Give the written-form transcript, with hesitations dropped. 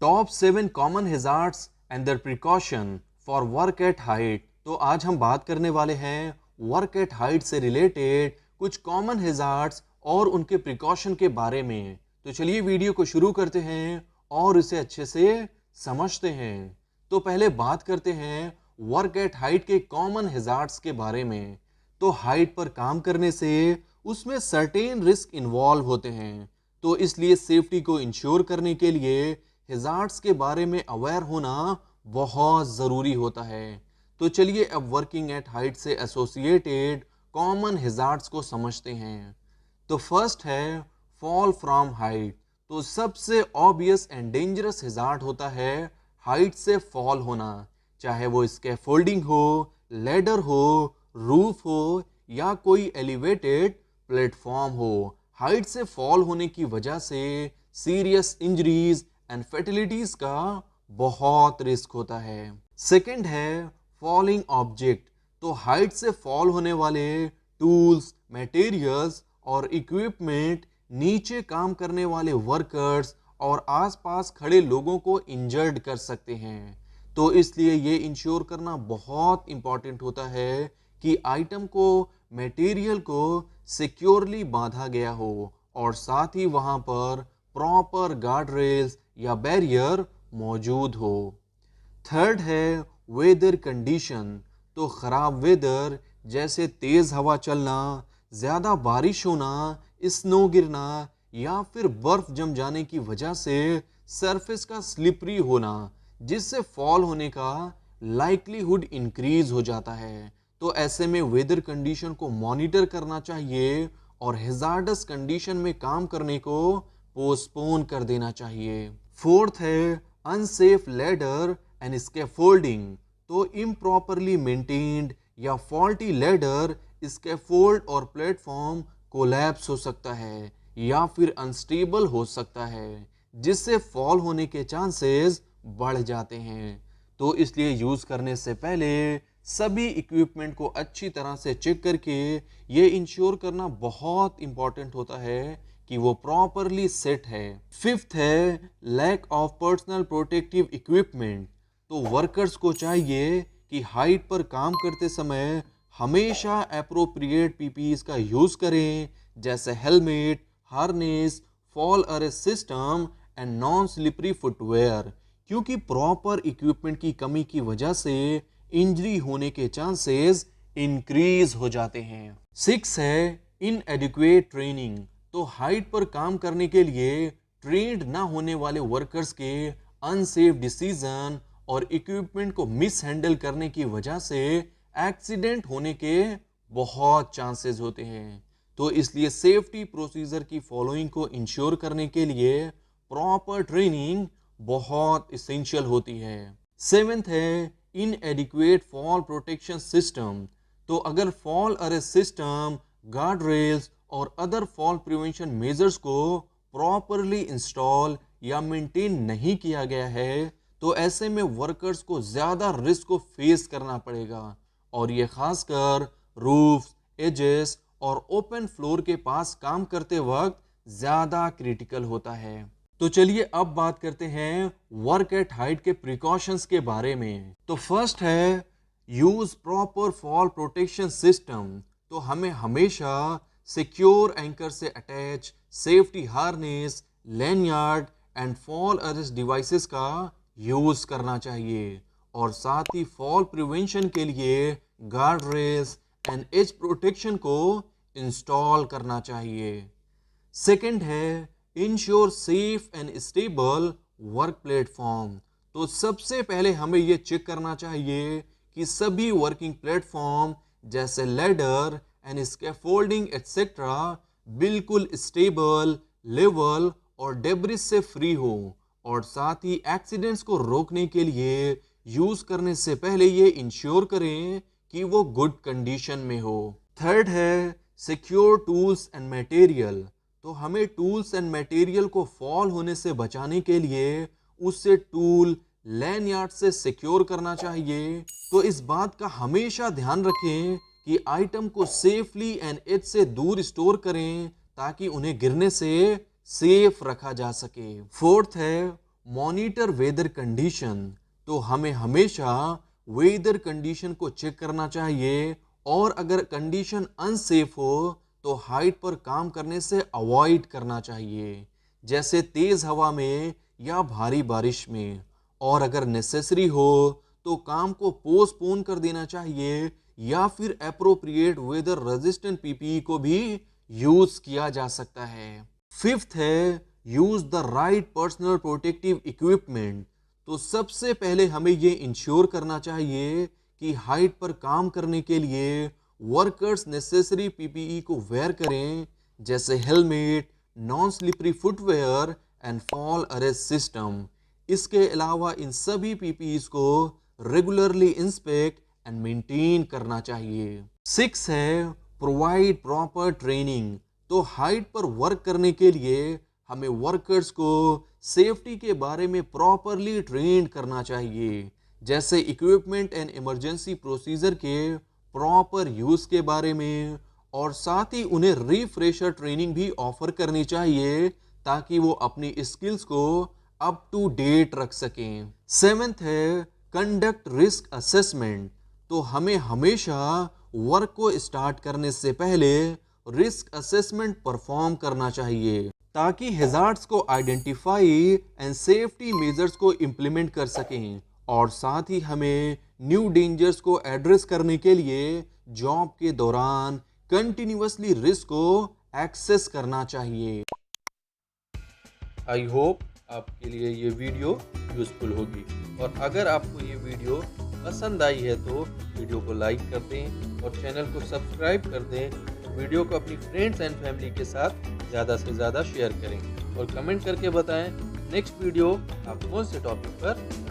Top 7 common hazards and their precaution for work at height. तो आज हम बात करने वाले हैं वर्क एट हाइट से रिलेटेड कुछ कॉमन हैजार्ड्स और उनके प्रिकॉशन के बारे में। तो चलिए वीडियो को शुरू करते हैं और इसे अच्छे से समझते हैं। तो पहले बात करते हैं वर्क एट हाइट के कॉमन हैजार्ड्स के बारे में। तो हाइट पर काम करने से उसमें सर्टेन रिस्क इन्वॉल्व होते हैं, तो इसलिए सेफ्टी को इंश्योर करने के लिए हैजार्ड्स के बारे में अवेयर होना बहुत ज़रूरी होता है। तो चलिए अब वर्किंग एट हाइट से एसोसिएटेड कॉमन हैजार्ड्स को समझते हैं। तो फर्स्ट है फॉल फ्रॉम हाइट। तो सबसे ऑब्वियस एंड डेंजरस हैजार्ड होता है हाइट से फॉल होना, चाहे वो स्कैफोल्डिंग हो, लैडर हो, रूफ हो या कोई एलिवेटेड प्लेटफॉर्म हो। हाइट से फॉल होने की वजह से सीरियस इंजरीज एंड फर्टिलिटीज का बहुत रिस्क होता है। सेकंड है फॉलिंग ऑब्जेक्ट। तो हाइट से फॉल होने वाले टूल्स, मटेरियल्स और इक्विपमेंट नीचे काम करने वाले वर्कर्स और आसपास खड़े लोगों को इंजर्ड कर सकते हैं। तो इसलिए ये इंश्योर करना बहुत इंपॉर्टेंट होता है कि आइटम को, मटेरियल को सिक्योरली बांधा गया हो और साथ ही वहां पर प्रॉपर गार्ड रेल्स या बैरियर मौजूद हो। थर्ड है वेदर कंडीशन। तो खराब वेदर जैसे तेज हवा चलना, ज्यादा बारिश होना, स्नो गिरना या फिर बर्फ जम जाने की वजह से सरफेस का स्लिपरी होना, जिससे फॉल होने का लाइक्लीहुड इंक्रीज हो जाता है। तो ऐसे में वेदर कंडीशन को मॉनिटर करना चाहिए और हैजार्डस कंडीशन में काम करने को पोस्टपोन कर देना चाहिए। फोर्थ है अनसेफ लैडर एंड स्कैफोल्डिंग। तो इम्प्रॉपरली मेंटेन्ड या फॉल्टी लैडर, स्कैफोल्ड और प्लेटफॉर्म कोलैप्स हो सकता है या फिर अनस्टेबल हो सकता है, जिससे फॉल होने के चांसेस बढ़ जाते हैं। तो इसलिए यूज करने से पहले सभी इक्विपमेंट को अच्छी तरह से चेक करके ये इंश्योर करना बहुत इंपॉर्टेंट होता है कि वो प्रॉपरली सेट है। फिफ्थ है lack of personal protective equipment. तो वर्कर्स को चाहिए कि हाइट पर काम करते समय हमेशा एप्रोप्रिएट पीपीईज का यूज करें, जैसे helmet, harness, fall arrest system and non slippery footwear, क्योंकि प्रॉपर इक्विपमेंट की कमी की वजह से इंजरी होने के चांसेस इंक्रीज हो जाते हैं। 6 है इनएडिक्वेट ट्रेनिंग। तो हाइट पर काम करने के लिए ट्रेंड ना होने वाले वर्कर्स के अनसेफ डिसीजन और इक्विपमेंट को मिस हैंडल करने की वजह से एक्सीडेंट होने के बहुत चांसेस होते हैं। तो इसलिए सेफ्टी प्रोसीजर की फॉलोइंग को इंश्योर करने के लिए प्रॉपर ट्रेनिंग बहुत इसेंशियल होती है। 7th है इनएडिक्वेट फॉल प्रोटेक्शन सिस्टम। तो अगर fall arrest system, guard rails और अदर फॉल प्रिवेंशन मेजर्स को प्रॉपरली इंस्टॉल या मेंटेन नहीं किया गया है, तो ऐसे में वर्कर्स को ज्यादा रिस्क को फेस करना पड़ेगा और ये खासकर रूफ, एजेस और ओपन फ्लोर के पास काम करते वक्त ज्यादा क्रिटिकल होता है। तो चलिए अब बात करते हैं वर्क एट हाइट के प्रिकॉशंस के बारे में। तो फर्स्ट है use proper fall protection system. तो हमें हमेशा सिक्योर एंकर से attach safety harness, lanyard and fall arrest devices का यूज करना चाहिए और साथ ही फॉल प्रिवेंशन के लिए guard rails and edge protection को इंस्टॉल करना चाहिए। सेकंड है ensure safe and stable work platform. तो सबसे पहले हमें यह चेक करना चाहिए कि सभी वर्किंग प्लेटफॉर्म जैसे लैडर एंड स्कैफोल्डिंग एटसेट्रा बिल्कुल स्टेबल, लेवल और डेब्रिस से फ्री हो और साथ ही एक्सीडेंट्स को रोकने के लिए यूज करने से पहले ये इंश्योर करें कि वो गुड कंडीशन में हो। थर्ड है सिक्योर टूल्स एंड मटेरियल। तो हमें टूल्स एंड मटेरियल को फॉल होने से बचाने के लिए उससे टूल, लैनियार्ड से सिक्योर करना चाहिए। तो इस बात का हमेशा ध्यान रखें कि आइटम को सेफली एंड एज से दूर स्टोर करें ताकि उन्हें गिरने से सेफ रखा जा सके। फोर्थ है मॉनिटर वेदर कंडीशन, तो हमें हमेशा वेदर कंडीशन को चेक करना चाहिए और अगर कंडीशन अनसेफ हो तो हाइट पर काम करने से अवॉइड करना चाहिए, जैसे तेज हवा में या भारी बारिश में। और अगर नेसेसरी हो तो काम को पोस्टपोन कर देना चाहिए या फिर एप्रोप्रिएट वेदर रेजिस्टेंट पीपीई को भी यूज किया जा सकता है। फिफ्थ है use the right personal protective equipment. तो सबसे पहले हमें ये इंश्योर करना चाहिए कि हाइट पर काम करने के लिए वर्कर्स नेसेसरी पीपीई को वेयर करें, जैसे helmet, non slippery footwear and fall arrest system. इसके अलावा इन सभी पीपीईज को रेगुलरली इंस्पेक्ट एंड मेंटेन करना चाहिए। 6 है प्रोवाइड प्रॉपर ट्रेनिंग। तो हाइट पर वर्क करने के लिए हमें वर्कर्स को सेफ्टी के बारे में प्रॉपरली ट्रेन करना चाहिए, जैसे इक्विपमेंट एंड इमरजेंसी प्रोसीजर के प्रॉपर यूज के बारे में, और साथ ही उन्हें रिफ्रेशर ट्रेनिंग भी ऑफर करनी चाहिए ताकि वो अपनी स्किल्स को अप टू डेट रख सकें। 7th है कंडक्ट रिस्क असेसमेंट। तो हमें हमेशा वर्क को स्टार्ट करने से पहले रिस्क असेसमेंट परफॉर्म करना चाहिए ताकि हैजार्ड्स को आइडेंटिफाई एंड सेफ्टी मेजर्स को इम्प्लीमेंट कर सकें, और साथ ही हमें न्यू डेंजर्स को एड्रेस करने के लिए जॉब के दौरान कंटिन्यूअसली रिस्क को एक्सेस करना चाहिए। आई होप आपके लिए ये वीडियो यूजफुल होगी, और अगर आपको ये वीडियो पसंद आई है तो वीडियो को लाइक कर दें और चैनल को सब्सक्राइब कर दें। वीडियो को अपनी फ्रेंड्स एंड फैमिली के साथ ज़्यादा से ज़्यादा शेयर करें और कमेंट करके बताएं नेक्स्ट वीडियो आप कौन से टॉपिक पर